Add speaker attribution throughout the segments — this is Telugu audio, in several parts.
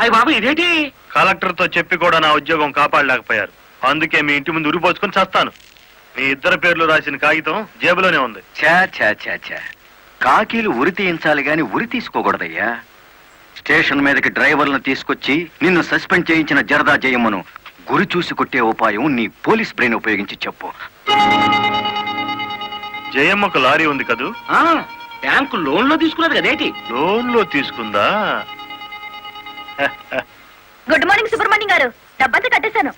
Speaker 1: అయ్యి బాబు ఇదేంటి?
Speaker 2: కలెక్టర్ తో చెప్పి కూడా నా ఉద్యోగం కాపాడలేకపోయారు. అందుకే మీ ఇంటి ముందు ఉరిపోసుకొని చస్తాను. మీ ఇద్దరు పేర్లు రాసిన కాగితం జేబులోనే ఉంది.
Speaker 3: చా చా చా చా కాకీలు ఉరి తీయించాలి గాని ఉరి తీసుకోకూడదయ్యా. స్టేషన్ మీదకి డ్రైవర్లను తీసుకొచ్చి నిన్ను సస్పెండ్ చేయించిన జరదా జయమ్మను గురి చూసి కొట్టే ఉపాయం నీ పోలీస్ బ్రెయిన్ ఉపయోగించి చెప్పు.
Speaker 2: జయమ్మకు లారీ ఉంది కదూ?
Speaker 1: బ్యాంకు లోన్ లో తీసుకున్నది కదేటి?
Speaker 2: లోన్ లో తీసుకుందా?
Speaker 4: గుడ్ మార్నింగ్ సుబ్రహ్మణ్యం గారు, డబ్బంతా కట్టేశాను.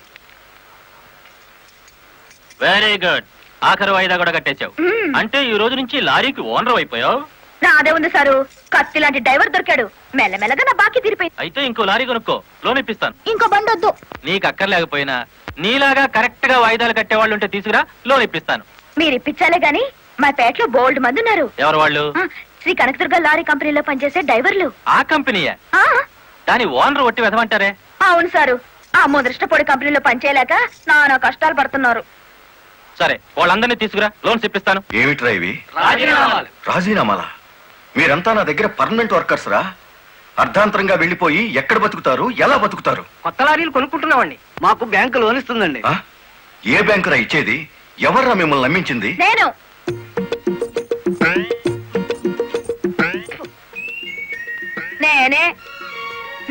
Speaker 5: Very good. ఆఖరి వాయిదా కూడా కట్టేశావు. అంటే ఈ రోజు నుంచి లారీకి ఓనర్ అయిపోయావు.
Speaker 4: నాదే ఉంది సారు, కత్తి లాంటి డ్రైవర్ దొరికాడు. మెల్లమెల్లగా నా బాకీ తీరిపోయింది.
Speaker 5: అయితే ఇంకో లారీ కొనుక్కో, లోన్ ఇప్పిస్తాను.
Speaker 4: ఇంకో బండి వద్దు.
Speaker 5: నీకు అక్కర్లేకపోయినా నీలాగా కరెక్ట్ గా వాయిదాలు కట్టేవాళ్ళు ఉంటే తీసుకురా, లోన్ ఇప్పిస్తాను.
Speaker 4: మీరు ఇప్పించాలే గాని మా పేటలో బోల్డ్ మంది ఉన్నారు.
Speaker 5: ఎవరు వాళ్ళు?
Speaker 4: శ్రీ కనకదుర్గ లారీ కంపెనీలో పనిచేసే డ్రైవర్లు.
Speaker 5: ఆ కంపెనీయా? దాని ఓనర్ ఒట్టి వెదమంటారే?
Speaker 4: అవును సారు, ఆ ముదృష్టపొడి కంపెనీలో పనిచేయలేక నానా కష్టాలు పడుతున్నారు.
Speaker 5: సరే, వాళ్ళందరినీ తీసుకురా, లోన్స్ ఇప్పిస్తాను.
Speaker 3: ఏమిట్రా ఇవి? రాజీనామాలా? మీరంతా నా దగ్గర పర్మనెంట్ వర్కర్స్ రా. అర్ధాంతరంగా వెళ్లిపోయి ఎక్కడ బతుకుతారు, ఎలా బతుకుతారు?
Speaker 1: కొత్త లారీలు కొనుక్కుంటున్నామండి. మాకు బ్యాంకు లోన్ ఇస్తుందండి.
Speaker 3: ఏ బ్యాంకురా ఇచ్చేది? ఎవర్రా మిమ్మల్ని నమ్మించింది?
Speaker 4: నేను.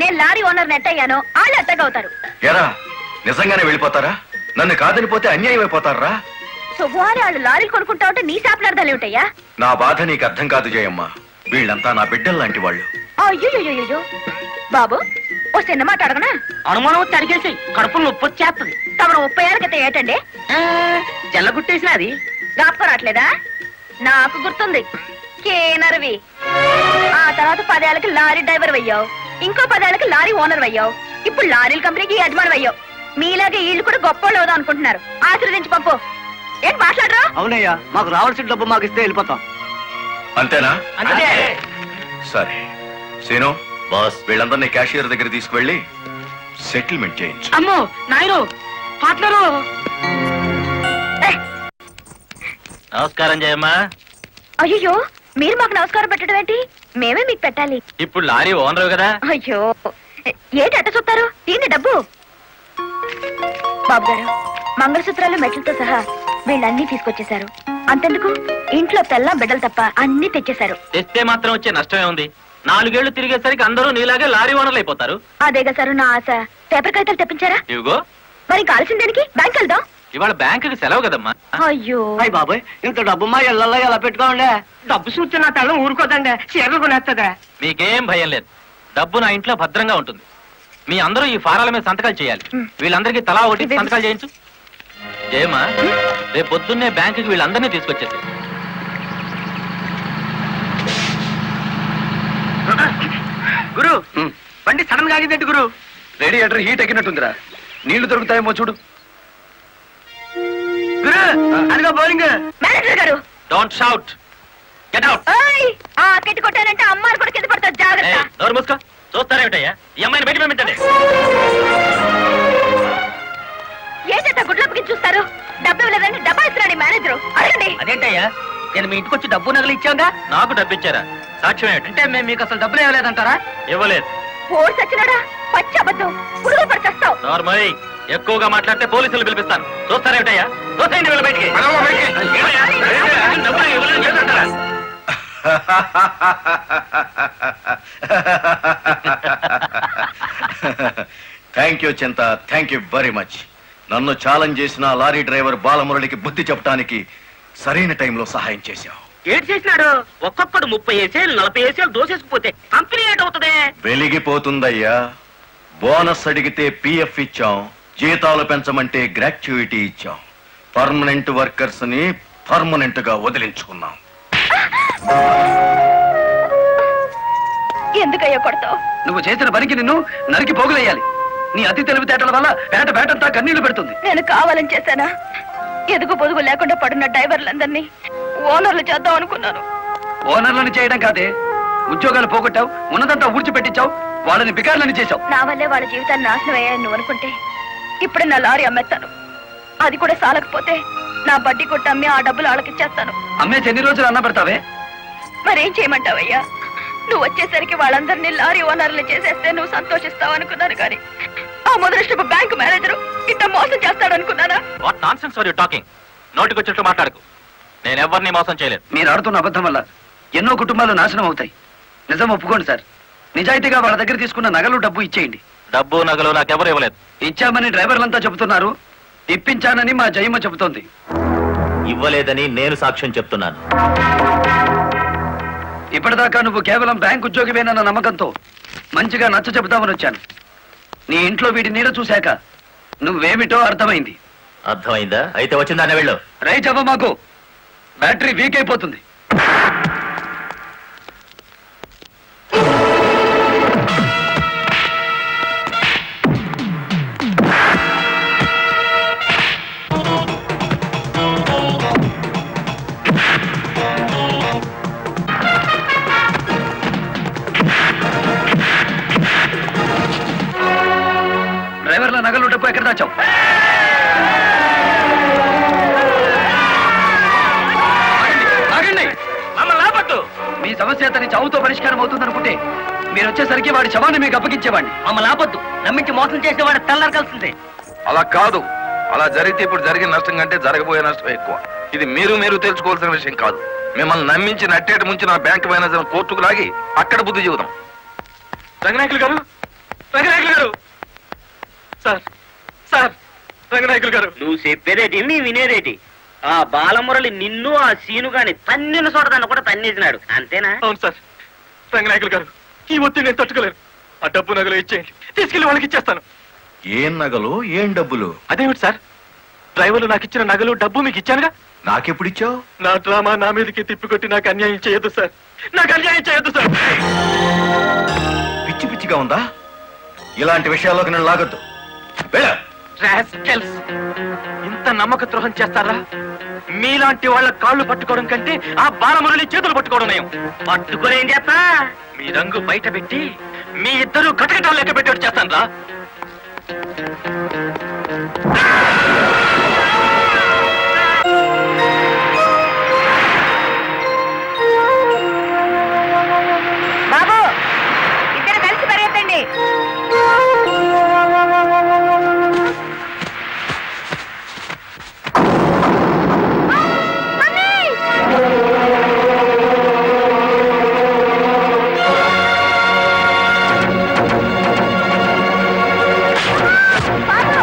Speaker 4: నేను లారీ ఓనర్ నెట్ అయ్యాను, వాళ్ళు ఎట్టగవుతారు.
Speaker 3: ఎరా నిజంగానే వెళ్ళిపోతారా? నన్ను కాదనిపోతే అన్యాయం అయిపోతారా?
Speaker 4: శుభవారి వాళ్ళు లారీలు కొనుక్కుంటా ఉంటే నీ శాపలార్థాలు ఏమిటయ్యా?
Speaker 3: నా బాధ నీకు అర్థం కాదు జయమ్మ. వీళ్ళంతా నా బిడ్డలు లాంటి వాళ్ళు.
Speaker 4: అయ్యో బాబు, ఓ చిన్న మాట అడగనా?
Speaker 1: అనుమానం తడిగేసి కడుపులు నొప్పి వచ్చేస్తుంది.
Speaker 4: తమను 30 ఏళ్ళ క్రితం ఏటండి
Speaker 1: జల్లగుట్టేసిన అది
Speaker 4: జ్ఞాపకం రావట్లేదా? నాకు గుర్తుంది, కేనర్వి. ఆ తర్వాత 10 ఏళ్ళకి లారీ డ్రైవర్ అయ్యావు, ఇంకో 10 ఏళ్ళకి లారీ ఓనర్ అయ్యావు, ఇప్పుడు లారీల కంపెనీకి యజమాని అయ్యావు. మీలాగే వీళ్ళు కూడా గొప్ప వాళ్ళు అవుదాం అనుకుంటున్నారు. ఆశీర్వదించి పంపు. ఏం మాట్లాడరా?
Speaker 1: అవునయ్యా, మాకు రావాల్సిన డబ్బు మాకు ఇస్తే వెళ్ళిపోతాం.
Speaker 3: అంతేనా?
Speaker 1: అంతే.
Speaker 3: సరే సీను బాస్, వీళ్ళందరినీ క్యాషియర్ దగ్గర తీసుకువెళ్ళి సెటిల్మెంట్ చేయించు.
Speaker 1: అమ్మో నాయరు పాటలరు.
Speaker 5: నమస్కారం జయమ్మ.
Speaker 4: అయ్యో, మీరు మాకు నమస్కారం పెట్టడం ఏంటి? మేమే మీకు పెట్టాలి.
Speaker 5: ఇప్పుడు లారీ ఓనర్ కదా.
Speaker 4: అయ్యో, ఏంటి అట్ట చూస్తారు? దీన్ని డబ్బు. బాబు గారు, మంగళసూత్రాలు మెట్లతో సహా వీళ్ళన్నీ తీసుకొచ్చేశారు. అంతెందుకు, ఇంట్లో తెల్లం బిడ్డలు తప్ప అన్ని తెచ్చేశారు.
Speaker 5: తెస్తే మాత్రం వచ్చే నష్టమే ఉంది. 4 ఏళ్లు తిరిగేసరికి అందరూ నీలాగే లారీ ఓనర్లు అయిపోతారు.
Speaker 4: అదేగా సారు నా ఆశ. పేపర్ కాగితాలు తెప్పించారా?
Speaker 5: ఇవిగో.
Speaker 4: మరి కాల్సిన దానికి బ్యాంక్ వెళ్దాం.
Speaker 5: ఇవాళ బ్యాంకుకి సెలవు కదమ్మా.
Speaker 4: అయ్యో
Speaker 1: అయ్యి బాబాయ్, ఇంత డబ్బు మా ఇళ్ళల్లో ఎలా పెట్టుకోండి? డబ్బు చూస్తే నా తెల్లం ఊరుకోదండి, చీరలు కొనేస్తుందా?
Speaker 5: మీకేం భయం లేదు, డబ్బు నా ఇంట్లో భద్రంగా ఉంటుంది. మీ అందరూ ఈ ఫారాల మీద సంతకాలు చేయాలి. వీళ్ళందరికీ తలా ఒకటి సంతకాలు చేయించు. జయమా, రేపు పొద్దున్నే బ్యాంకుకి వీళ్ళందరినీ తీసుకొచ్చేసి.
Speaker 1: గురు, బండి సడన్ గా ఆగిందండి గురు.
Speaker 3: Radiator heat ఎక్కినట్టుందిరా. నీళ్లు దొరుకుతాయేమో చూడు.
Speaker 1: గురు, అదిగో బౌలింగ్.
Speaker 4: మేనేజర్ గారు,
Speaker 5: డోంట్ షౌట్, గెట్ అవుట్.
Speaker 4: ఆ కెట్టి కొట్టానంటే అమ్మాయిలు కూడా కింద పడతారు, జాగ్రత్త.
Speaker 5: నోరు మూసుకో. చూస్తారేమిటయ్యా, ఈ అమ్మాయిని బయట పంపించండి.
Speaker 4: ఏంటంటే గుడ్లప్పకి చూస్తారు? డబ్బు ఇవ్వలేదని డబ్బా ఇస్తున్నాడు మేనేజర్. అడగండి.
Speaker 1: అదేంటయ్యా, నేను మీ ఇంటికి వచ్చి డబ్బు నగలు ఇచ్చాగా?
Speaker 5: నాకు డబ్బు ఇచ్చారా? సాక్ష్యం ఏమిటి?
Speaker 1: అంటే మేము మీకు అసలు డబ్బులు ఇవ్వలేదంటారా?
Speaker 5: ఇవ్వలేదు.
Speaker 4: ఓడి సచ్చినాడా, పచ్చి అబద్ధం. పురుగులు పడిచేస్తావు.
Speaker 5: నార్మల్, ఎక్కువగా మాట్లాడితే పోలీసులు పిలిపిస్తాను. చూస్తారేమిటయ్యా? చూస్తాయండి వీళ్ళ బయటికి. డబ్బులు ఇవ్వలేదని చెప్తారా?
Speaker 3: థ్యాంక్ యూ చింత, థ్యాంక్ యూ వెరీ మచ్. నన్ను ఛాలెంజ్ చేసిన లారీ డ్రైవర్ బాలమురళికి బుద్ధి చెప్పడానికి సరైన టైంలో సహాయం చేశావు.
Speaker 1: ఏడు చేసినాడు? ఒక్కొక్కడు 30 ఏసేలు 40 ఏసేలు దోసేసుకుపోతే కంపెనీ ఏటవుతుంది?
Speaker 3: వెలిగిపోతుందయ్యా. బోనస్ అడిగితే పిఎఫ్ ఇచ్చాం, జీతాలు పెంచమంటే గ్రాట్యుయిటీ ఇచ్చాం. పర్మనెంట్ వర్కర్స్ ని పర్మనెంట్ గా వదిలించుకున్నాం.
Speaker 4: ఎందుకయ్యా కొడతావు?
Speaker 1: నువ్వు చేసిన పనికి నిన్ను నరికి పోగులేయాలి. నీ అతి తెలివితేటల వల్ల పేటంతా కన్నీళ్లు పెడుతుంది.
Speaker 4: నేను కావాలని చేశానా? ఎదుగు పొదుగు లేకుండా పడున్న డ్రైవర్లందరినీ ఓనర్లు చేద్దాం అనుకున్నాను.
Speaker 1: ఓనర్లను చేయడం కాదే, ఉద్యోగాలు పోగొట్టావు, ఉన్నదంతా ఊడ్చిపెట్టించావు, వాళ్ళని బికార్లని చేశావు.
Speaker 4: నా వల్లే వాళ్ళ జీవితాన్ని నాశనం అయ్యాయని నువ్వు అనుకుంటే ఇప్పుడే నా లారీ అమ్మేస్తాను. అది కూడా సాలకపోతే నా బడ్డీ కొట్టి అమ్మి ఆ డబ్బులు వాళ్ళకిచ్చేస్తాను.
Speaker 1: అమ్మేసి ఎన్ని రోజులు అన్న పెడతావే?
Speaker 4: మరేం చేయమంటావయ్యా? నువ్వు వచ్చేసరికి వాళ్ళందరినీ లారీ ఓనర్లు చేసేస్తే నువ్వు సంతోషిస్తావు అనుకున్నాను కానీ ఆ మొదలష్టపు బ్యాంకు మేనేజరు ఇంత మోసం చేస్తాడు అనుకున్నానా?
Speaker 5: What nonsense are you talking? నోటికొచ్చినట్టు మాట్లాడకు. నేను ఎవరిని మోసం చేయలేదు.
Speaker 1: మీరు ఆడుతున్న అబద్ధం వల్ల ఎన్నో కుటుంబాలు నాశనం అవుతాయి. నిజం ఒప్పుకోండి సార్. నిజాయితీగా వాళ్ళ దగ్గర తీసుకున్న నగలు డబ్బు ఇచ్చేయండి.
Speaker 5: డబ్బు నగలు నాకెవరు ఇవ్వలేదు.
Speaker 1: ఇచ్చామని డ్రైవర్లంతా చెబుతున్నారు. ఇప్పించానని మా జయమ్మ చెబుతోంది.
Speaker 5: ఇవ్వలేదని నేను సాక్ష్యం చెప్తున్నాను.
Speaker 1: ఇప్పటిదాకా నువ్వు కేవలం బ్యాంక్ ఉద్యోగివేనన్న నమ్మకంతో మంచిగా నచ్చ చెబుతామని వచ్చాను. నీ ఇంట్లో వీడి నీడ చూశాక నువ్వేమిటో అర్థమైంది.
Speaker 5: అర్థమైందా? అయితే వచ్చిందానే వెళ్ళు.
Speaker 1: రైట్ అవ్వ, మాకు బ్యాటరీ వీక్ అయిపోతుంది. డ్రైవర్ల నగలు డబ్బు ఎక్కడ దాచావు? ఆగండి.
Speaker 5: మమ్మల్ని ఆపొద్దు.
Speaker 1: మీ సమస్య అతని చావుతో పరిష్కారం అవుతుందనుకుంటే మీరు వచ్చేసరికి వాడి శవాన్ని మీకు అప్పగించేవాడిని.
Speaker 5: మమ్మల్ని ఆపొద్దు. నమ్మించి మోసం చేసేవాడు తెల్లారకాల్సిందే.
Speaker 6: అలా కాదు. అలా జరిగితే ఇప్పుడు జరిగిన నష్టం కంటే జరగబోయే నష్టం ఎక్కువ. ఇది మీరు తెలుసుకోవాల్సిన విషయం కాదు. మిమ్మల్ని నమ్మించి నట్టేట ముంచి నా బ్యాంక్ మేనేజర్ కోర్టుకు లాగి అక్కడ బుద్ధి చెబుదాం.
Speaker 2: రంగనాయకులు గారు, రంగనాయకులు గారు, సార్ సార్, రంగనాయకులు గారు.
Speaker 7: నువ్వు చెప్పేదేటి నీ వినేదేటి? ఆ బాలమురళి నిన్ను ఆ సీను గాని తన్నిన చూడదాన్ని కూడా తన్నేసినాడు అంతేనా?
Speaker 2: అవును సార్. రంగనాయకులు గారు, ఈ ఒత్తిడి నేను తట్టుకోలేను. ఆ డబ్బు నగలు ఇచ్చేయండి. తీసుకెళ్లి వాళ్ళకి ఇచ్చేస్తాను.
Speaker 3: ఏం నగలు ఏం డబ్బులు?
Speaker 2: అదేమిటి సార్, డ్రైవర్లు నాకు ఇచ్చిన నగలు డబ్బు మీకు ఇచ్చానుగా.
Speaker 3: నాకెప్పుడిచ్చావు?
Speaker 2: నా డ్రామా నా మీదకి తిప్పికొట్టి నాకు అన్యాయం చేయొద్దు సార్. నాకు అన్యాయం చేయొద్దు సార్.
Speaker 3: పిచ్చి పిచ్చిగా ఉందా? ఇలాంటి విషయాల్లోకి నేను లాగొద్దు.
Speaker 5: రాస్కెల్స్. ఇంత నమ్మక ద్రోహం చేస్తారా? మీలాంటి వాళ్ళ కాళ్ళు పట్టుకోవడం కంటే ఆ బాలమురళి చేతులు పట్టుకోవడం నయం.
Speaker 7: పట్టుకొని ఏం చేస్తా?
Speaker 5: మీ రంగు బయట పెట్టి మీ ఇద్దరు కటకటాలు లెక్క పెట్టేట్టు చేస్తాను రా.
Speaker 4: బాబు, ఇద్దరు కలిసి పరిగెత్తండి. బాబు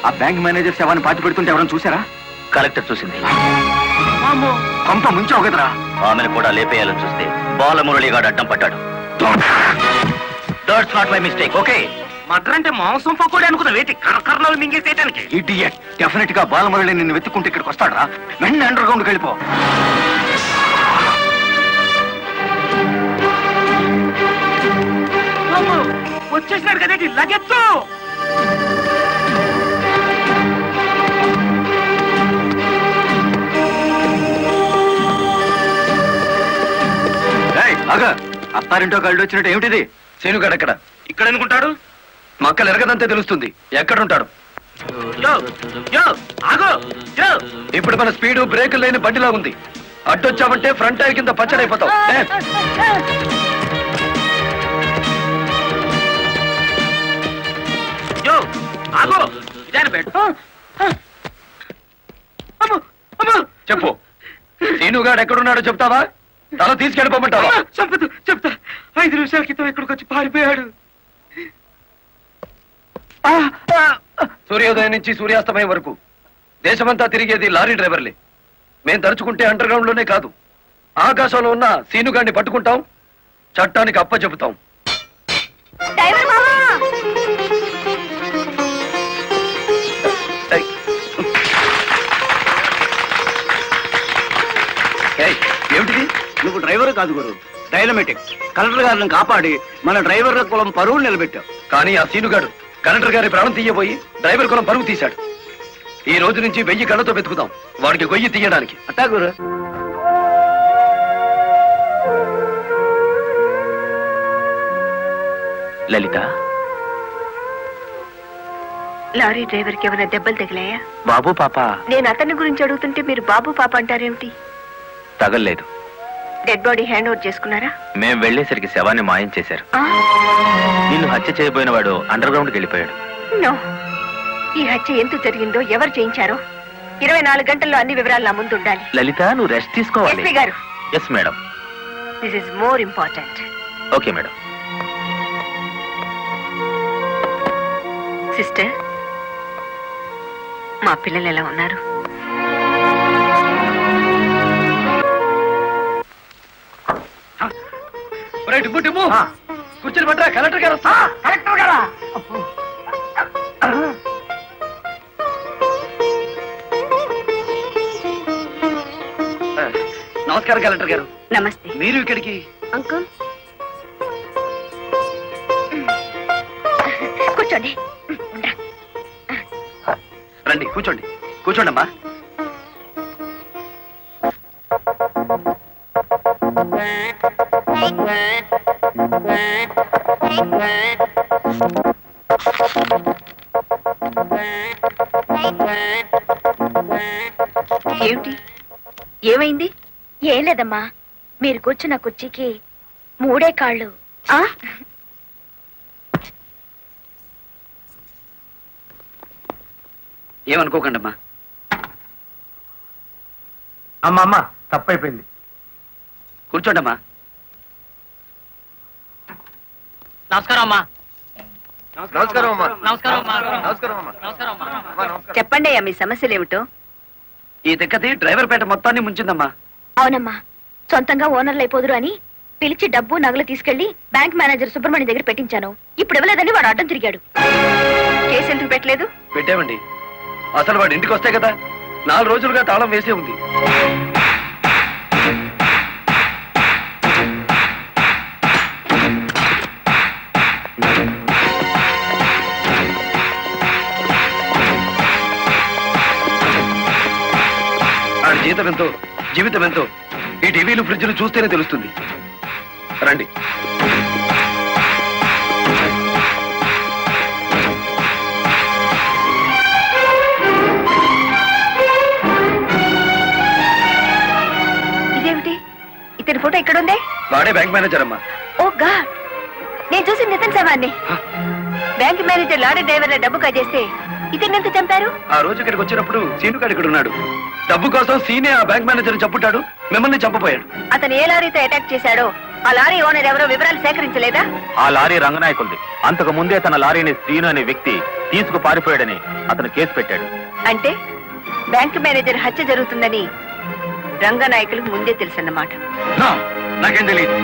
Speaker 3: ఆ బ్యాంక్ మేనేజర్ శవాన్ని పాతి పెడుతుంటే ఎవరైనా చూసారా?
Speaker 5: కలెక్టర్ చూసింది.
Speaker 3: పంప ముంచావు కదరా.
Speaker 5: ఆమెను కూడా లేపేయాలని చూస్తే బాలమురళిగాడు అడ్డం పట్టాడు. That's not my mistake. Okay,
Speaker 7: matar అంటే మాంసం పకోడీ అనుకున్న వేటి కరకరలో మింగేసేయడానికి.
Speaker 3: ఇడియట్. డెఫినెట్ గా బాలమురళి నిన్ను వెతుక్కుంటే ఇక్కడికి వస్తాడరా. వెంటనే అండర్ గ్రౌండ్కి వెళ్ళిపో.
Speaker 7: వచ్చేసినాడు కదేటి లగెత్తు.
Speaker 3: అత్తారింటో కళ్ళు వచ్చినట్టు ఏమిటిది?
Speaker 1: సీనుగాడు ఎక్కడ?
Speaker 7: ఇక్కడ అనుకుంటాడు.
Speaker 1: మక్కలు ఎరగదంతే తెలుస్తుంది. ఎక్కడుంటాడు?
Speaker 7: యో యో ఆగో యో.
Speaker 1: ఇప్పుడు మన స్పీడు బ్రేకులు లేని బండిలా ఉంది. అడ్డొచ్చామంటే ఫ్రంట్ టైర్ కింద పచ్చడైపోతావు.
Speaker 7: యో ఆగో ఇదాని బెడ్.
Speaker 1: చెప్పు, సీనుగాడు ఎక్కడున్నాడో చెప్తావా? తల తీసుకెళ్ళిపోమంటావా?
Speaker 7: చెప్తా చెప్తా. 5 నిమిషాల క్రితం ఇక్కడికి వచ్చి పారిపోయాడు.
Speaker 1: సూర్యోదయం నుంచి సూర్యాస్తమయం వరకు దేశమంతా తిరిగేది లారీ డ్రైవర్లే. మేం తలుచుకుంటే అండర్ గ్రౌండ్ లోనే కాదు, ఆకాశంలో ఉన్న సీనుగాడిని పట్టుకుంటాం, చట్టానికి అప్ప చెబుతాం.
Speaker 4: డ్రైవర్ మామా,
Speaker 1: ఏయ్. ఏయ్, ఏమిటిది?
Speaker 3: నువ్వు డ్రైవర్ కాదు గురు, డైనమెటిక్. కలెక్టర్ గారిని కాపాడి మన డ్రైవర్ల కులం పరువులు నిలబెట్టావు.
Speaker 1: కానీ ఆ సీనుగాడు కలెక్టర్ గారి ప్రాణం తీయబోయి డ్రైవర్ కులం పరువు తీశాడు. ఈ రోజు నుంచి 1000 కళ్ళతో వెతుకుదాం వాడికి గొయ్యి తీయడానికి.
Speaker 3: అట్టా గురు.
Speaker 5: లలిత,
Speaker 4: లారీ డ్రైవర్ కి ఏమైనా దెబ్బలు తగిలాయా?
Speaker 5: బాబు పాప
Speaker 4: నేను అతని గురించి అడుగుతుంటే మీరు బాబు పాప అంటారేమిటి?
Speaker 5: తగల్లేదు.
Speaker 4: డెడ్ బాడీ హ్యాండ్ ఓవర్ చేసుకున్నారా?
Speaker 5: మేం వెళ్లేసరికి శవాన్ని మాయం చేశారు. నిన్ను హత్య చేయబోయిన వాడు అండర్ గ్రౌండ్కి వెళ్ళిపోయాడు.
Speaker 4: నో, ఈ హత్య ఎందుకు జరిగిందో, ఎవరు చేయించారో 24 గంటల్లో అన్ని వివరాలు నా ముందు ఉండాలి.
Speaker 5: లలిత, నువ్వు రెస్ట్ తీసుకోవాలి.
Speaker 4: ఎస్పీ గారు,
Speaker 5: yes madam.
Speaker 4: This is more important.
Speaker 5: Okay madam.
Speaker 4: Sister, మా పిల్లలు ఎలా ఉన్నారు?
Speaker 1: కూర్చొని పట్టరా, కలెక్టర్ గారు వస్తా.
Speaker 7: కలెక్టర్ గారా?
Speaker 1: నమస్కారం కలెక్టర్ గారు.
Speaker 4: నమస్తే.
Speaker 1: మీరు ఇక్కడికి?
Speaker 4: అంకుల్ కూర్చోండి.
Speaker 1: రండి, కూర్చోండి. కూర్చోండి అమ్మా.
Speaker 4: ఏమిటి, ఏమైంది? ఏం లేదమ్మా, మీరు కూర్చున్న కుర్చీకి 3 కాళ్ళు.
Speaker 1: ఏమనుకోకండి అమ్మా.
Speaker 7: అమ్మమ్మ తప్పైపోయింది.
Speaker 1: కూర్చోండి అమ్మా.
Speaker 5: నమస్కారం అమ్మా.
Speaker 6: నమస్కారం అమ్మా.
Speaker 5: నమస్కారం అమ్మా.
Speaker 6: నమస్కారం అమ్మా.
Speaker 5: నమస్కారం అమ్మా.
Speaker 4: చెప్పండి అయ్యా, మీ సమస్యలు ఏమిటో.
Speaker 1: ఈ తిక్కతి డ్రైవర్ పేట మొత్తాన్ని ముంచిందమ్మా.
Speaker 4: అవునమ్మా, సొంతంగా ఓనర్లు అయిపోదురు అని పిలిచి డబ్బు నగలు తీసుకెళ్లి బ్యాంక్ మేనేజర్ సుబ్రహ్మణ్యం దగ్గర పెట్టించాను. ఇప్పుడు ఇవ్వలేదని వాడు అడ్డం తిరిగాడు. కేసు ఎందుకు పెట్టలేదు?
Speaker 1: పెట్టామండి. అసలు వాడు ఇంటికి వస్తే కదా 4 రోజులుగా తాళం వేసే ఉంది. వాడి జీతం ఎంతో, జీవితం ఎంతో ఈ టీవీలు ఫ్రిడ్జ్లు చూస్తేనే తెలుస్తుంది. రండి.
Speaker 4: ఇదేమిటి, ఇతని ఫోటో ఎక్కడుందే?
Speaker 1: వాడే బ్యాంక్ మేనేజర్ అమ్మా.
Speaker 4: ఓ గాడ్, నేను చూసి నితిన్ శవాన్ని. బ్యాంక్ మేనేజర్ లారీ డ్రైవర్ల డబ్బు కాజేస్తే ఇతన్ని ఎంత చంపారు?
Speaker 1: ఆ రోజు ఇక్కడికి వచ్చినప్పుడు సీనుగాడు ఇక్కడ ఉన్నాడు. డబ్బు కోసం సీనే ఆ బ్యాంక్ మేనేజర్ చంపుతాడు, మిమ్మల్ని చంపపోయాడు.
Speaker 4: అతను ఏ లారీతో అటాక్ చేశాడో ఆ లారీ ఓనర్ ఎవరో వివరాలు సేకరించలేదా?
Speaker 5: ఆ లారీ రంగనాయకుల్ది. అంతకు ముందే తన లారీని శ్రీను అనే వ్యక్తి తీసుకు పారిపోయాడని అతను కేసు పెట్టాడు.
Speaker 4: అంటే బ్యాంక్ మేనేజర్ హత్య జరుగుతుందని రంగనాయకులకు ముందే తెలుసన్నమాట.
Speaker 3: నా, నాకేం తెలియదు.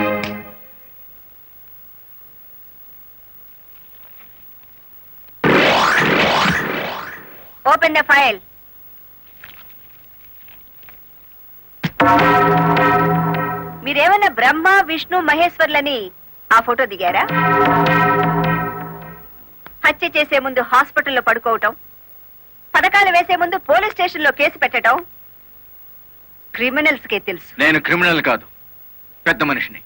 Speaker 4: Open the file. మీరేమన్నా బ్రహ్మ విష్ణు మహేశ్వర్లని ఆ ఫోటో దిగారా? హత్య చేసే ముందు హాస్పిటల్లో పడుకోవటం, పథకాలు వేసే ముందు పోలీస్ స్టేషన్లో కేసు పెట్టడం క్రిమినల్స్ కే తెలుసు.
Speaker 3: నేను క్రిమినల్ కాదు, పెద్ద మనిషిని.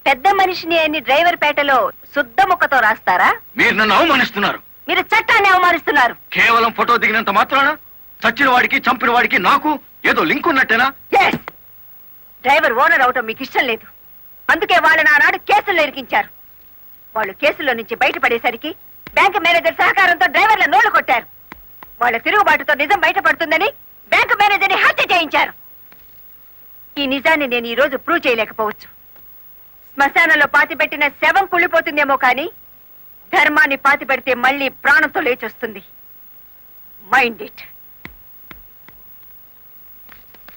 Speaker 4: పెద్ద మనిషిని అని డ్రైవర్ పేటలో శుద్ధ ముక్కతో రాస్తారా?
Speaker 3: మీరు నన్ను అవమానిస్తున్నారు.
Speaker 4: మీరు చట్టాన్ని అవమానిస్తున్నారు.
Speaker 3: కేవలం ఫోటో దిగినంత మాత్రాన చచ్చిన వాడికి చంపిన వాడికి నాకు ఏదో లింక్ ఉన్నట్టేనా?
Speaker 4: Yes! డ్రైవర్ ఓనర్ అవటం మీకు ఇష్టం లేదు. అందుకే వాళ్ళని ఆనాడు కేసుల్లో ఇరికించారు. వాళ్ళు కేసులో నుంచి బయటపడేసరికి బ్యాంక్ మేనేజర్ సహకారంతో డ్రైవర్ల నోళ్లు కొట్టారు. వాళ్ళ తిరుగుబాటుతో నిజం బయటపడుతుందని బ్యాంక్ మేనేజర్ని హత్య చేయించారు. ఈ నిజాన్ని నేను ఈ రోజు ప్రూవ్ చేయలేకపోవచ్చు. శ్మశానంలో పాతిపెట్టిన శవం కుళ్ళిపోతుందేమో కానీ ధర్మాన్ని పాతిపెడితే మళ్ళీ ప్రాణంతో లేచొస్తుంది. Mind it.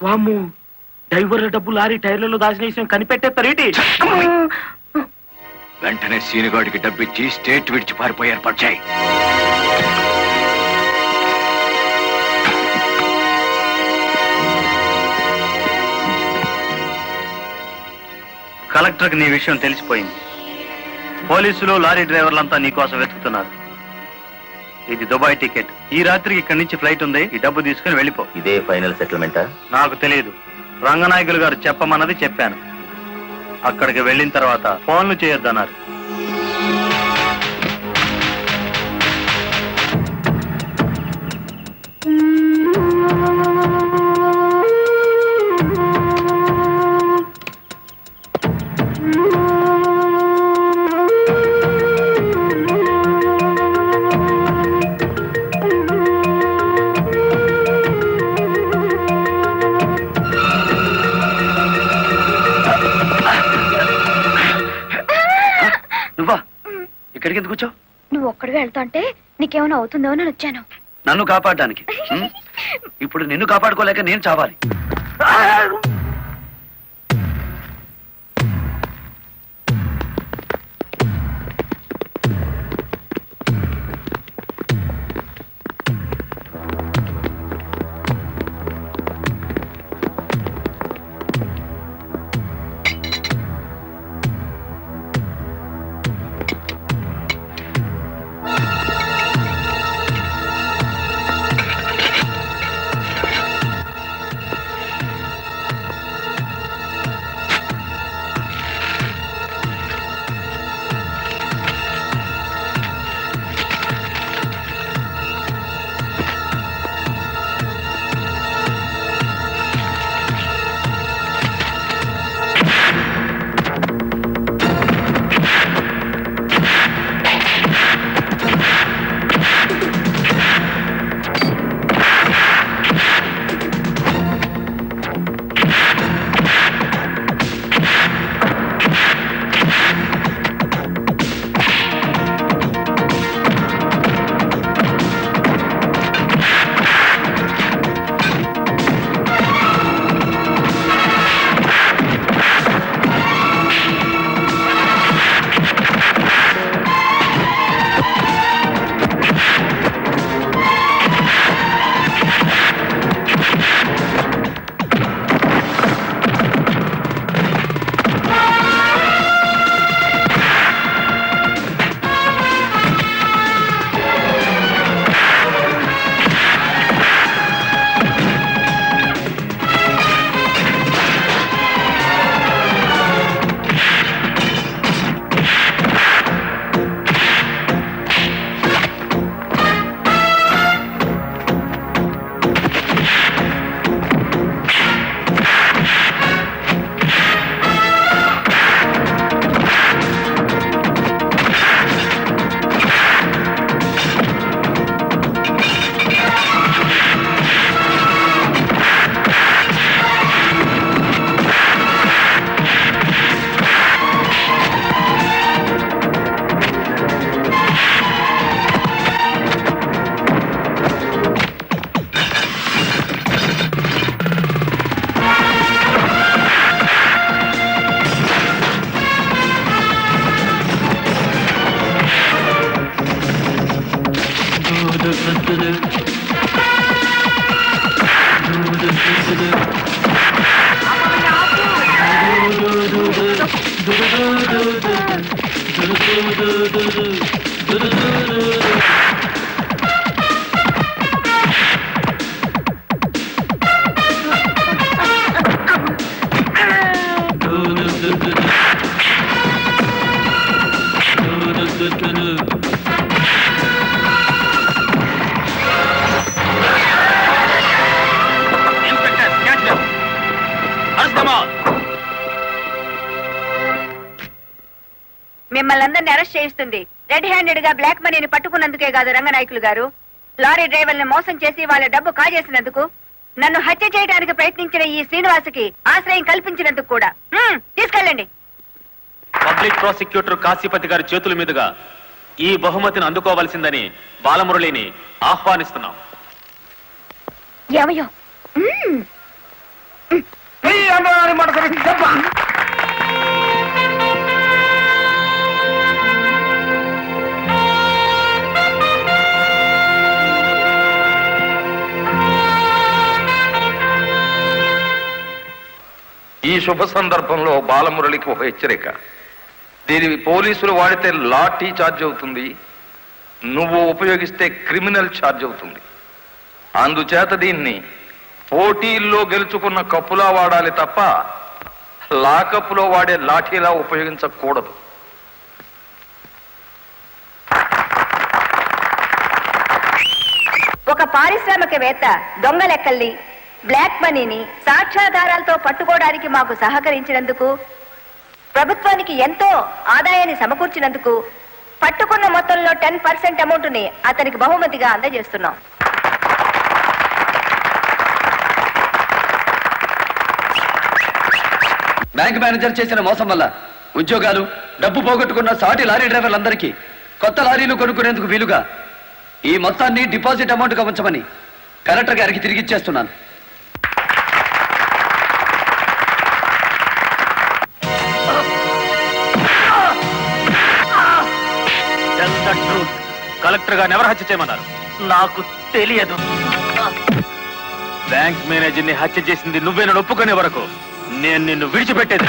Speaker 5: వామ్ము, డ్రైవర్ల డబ్బు లారీ టైర్లలో దాచిన విషయం కనిపెట్టేస్తారేటి?
Speaker 3: వెంటనే సీనుగాడికి డబ్బిచ్చి స్టేట్ విడిచి పారిపోయి ఏర్పాటు చేయి.
Speaker 2: కలెక్టర్కి నీ విషయం తెలిసిపోయింది. పోలీసులు లారీ డ్రైవర్లంతా నీ కోసం వెతుకుతున్నారు. ఇది దుబాయ్ టికెట్. ఈ రాత్రికి ఇక్కడి నుంచి ఫ్లైట్ ఉంది. ఈ డబ్బు తీసుకుని వెళ్ళిపో.
Speaker 5: ఇదే ఫైనల్ సెటిల్మెంటా?
Speaker 2: నాకు తెలియదు. రంగనాయకులు గారు చెప్పమన్నది చెప్పాను. అక్కడికి వెళ్ళిన తర్వాత ఫోన్లు చేయొద్దన్నారు.
Speaker 1: నువ్వా ఇక్కడికి ఎందుకు వచ్చావు?
Speaker 4: నువ్వు ఒక్కడిగా వెళ్తా అంటే నీకేమైనా అవుతుందో అని వచ్చాను.
Speaker 1: నన్ను కాపాడడానికి. ఇప్పుడు నిన్ను కాపాడుకోలేక నేను చావాలి.
Speaker 4: మిమ్మల్ని అందరినీ అరెస్ట్ చేయిస్తుంది. రెడ్ హ్యాండెడ్ గా బ్లాక్ మనీని పట్టుకున్నందుకే కాదు రంగనాయకులు గారు, లారీ డ్రైవర్లను మోసం చేసి వాళ్ళ డబ్బు కాజేసినందుకు, నన్ను హత్య చేయడానికి ప్రయత్నించిన ఈ శ్రీనివాసుకి ఆశ్రయం కల్పించినందుకు కూడా. తీసుకెళ్ళండి.
Speaker 5: పబ్లిక్ ప్రాసిక్యూటర్ కాశీపతి గారి చేతుల మీదుగా ఈ బహుమతిని అందుకోవలసిందని బాలమురళిని ఆహ్వానిస్తున్నాం.
Speaker 4: ఏమయ్యో?
Speaker 6: ఈ శుభ సందర్భంలో బాలమురళికి ఒక హెచ్చరిక. దీని పోలీసులు వాడితే లాఠీ ఛార్జ్ అవుతుంది, నువ్వు ఉపయోగిస్తే క్రిమినల్ ఛార్జ్ అవుతుంది. అందుచేత దీన్ని పోటీల్లో గెలుచుకున్న కప్పులా వాడాలి తప్ప లాకప్పులో వాడే లాఠీలా ఉపయోగించకూడదు.
Speaker 4: ఒక పారిశ్రామికవేత్త దొంగ లెక్కల్ని, బ్లాక్ మనీని సాక్ష్యాధారాలతో పట్టుకోవడానికి మాకు సహకరించినందుకు, ప్రభుత్వానికి ఎంతో ఆదాయాన్ని సమకూర్చినందుకు పట్టుకున్న మొత్తంలో 10% అమౌంట్ ని అతనికి బహుమతిగా అందజేస్తున్నాం.
Speaker 1: బ్యాంక్ మేనేజర్ చేసిన మోసం వల్ల ఉద్యోగాలు, డబ్బు పోగొట్టుకున్న సాటి లారీ డ్రైవర్లందరికీ కొత్త లారీలు కొనుక్కునేందుకు వీలుగా ఈ మొత్తాన్ని డిపాజిట్ అమౌంట్ గా ఉంచమని కలెక్టర్ గారికి తిరిగిచ్చేస్తున్నాను.
Speaker 5: కలెక్టర్ గారిని ఎవరు హత్య చేయమన్నారు?
Speaker 7: నాకు తెలియదు.
Speaker 5: బ్యాంక్ మేనేజర్ ని హత్య చేసింది నువ్వేనని ఒప్పుకునే వరకు నేను నిన్ను విడిచిపెట్టేది.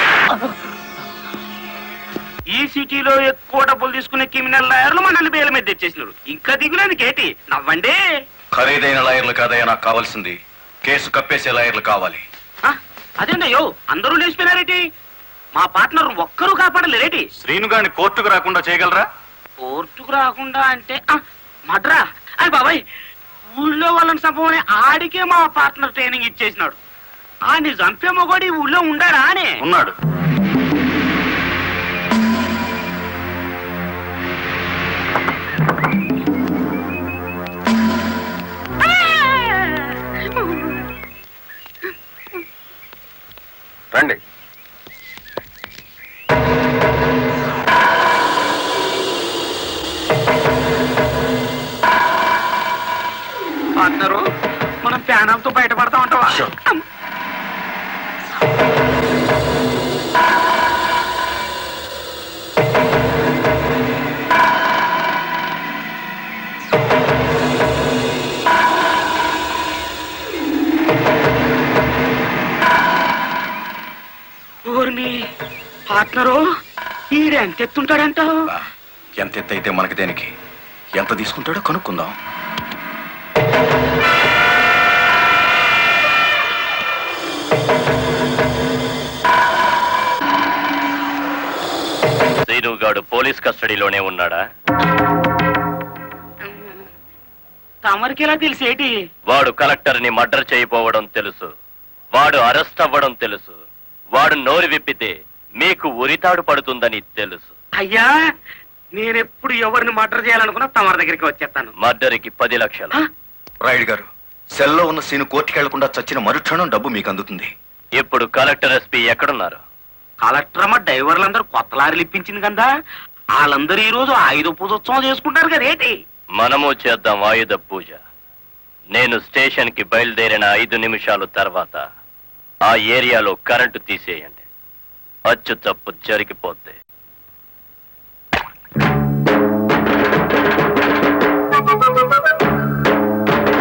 Speaker 7: ఈ సిటీలో ఎక్కువ డబ్బులు తీసుకునే క్రిమినల్ లాయర్లు మనల్ని బేల మీద తెచ్చేసినారు. ఇంకా దిగులేదు కేటి, నవ్వండి.
Speaker 3: ఖరీదైన లాయర్లు కాదయ్యా నాకు కావాల్సింది, కేసు కప్పేసే లాయర్లు కావాలి.
Speaker 7: అదేందయ్యో అందరూ లేచిపోయినారేటి? మా పార్ట్నర్ ఒక్కరూ కాపాడలేరేటి?
Speaker 2: శ్రీనుగాని కోర్టుకు రాకుండా చేయగలరా?
Speaker 7: కోర్టుకు రాకుండా అంటే మడ్రా అని బాబాయ్, ఊళ్ళో వాళ్ళని చంపమని ఆడికే మా పార్ట్నర్ ట్రైనింగ్ ఇచ్చేసినాడు. ఆడిని చంపే మొగోడి ఊళ్ళో ఉండారా అని.
Speaker 2: ఉన్నాడు.
Speaker 6: రండి.
Speaker 7: పార్ట్నరు మనం ప్యానంతో బయటపడతా ఉంటావా? పార్ట్నరు ఈడెంత ఎత్తుంటాడంటావు?
Speaker 3: ఎంత ఎత్తైతే మనకి దేనికి, ఎంత తీసుకుంటాడో కనుక్కుందాం.
Speaker 2: శ్రీనుగాడు పోలీస్ కస్టడీలోనే ఉన్నాడా?
Speaker 7: తమరికి ఎలా తెలిసేటి?
Speaker 2: వాడు కలెక్టర్ ని మర్డర్ చేయబోవడం తెలుసు, వాడు అరెస్ట్ అవ్వడం తెలుసు, వాడు నోరు విప్పితే మీకు ఉరితాడు పడుతుందని తెలుసు.
Speaker 7: అయ్యా, నేనెప్పుడు ఎవరిని మర్డర్ చేయాలనుకున్నా తమరి దగ్గరికి వచ్చేస్తాను.
Speaker 2: మర్డర్కి 10 లక్షలు.
Speaker 3: రాయుడు గారు, సెల్లో ఉన్న సీను కోర్టుకి వెళ్లకుండా చచ్చిన మరుక్షణం డబ్బు మీకు అందుతుంది.
Speaker 2: ఇప్పుడు కలెక్టర్ ఎస్పీ ఎక్కడున్నారు?
Speaker 7: కలెక్టర్ అమ్మ డ్రైవర్లందరూ కొత్త లారీలు ఇప్పించింది కదా, వాళ్ళందరూ ఈ రోజు ఆయుధ పూజోత్సవం చేసుకుంటారు కదేటి?
Speaker 2: మనము చేద్దాం ఆయుధ పూజ. నేను స్టేషన్ కి బయలుదేరిన 5 నిమిషాలు తర్వాత ఆ ఏరియాలో కరెంటు తీసేయండి. అచ్చు తప్పు జరిగిపోద్ది.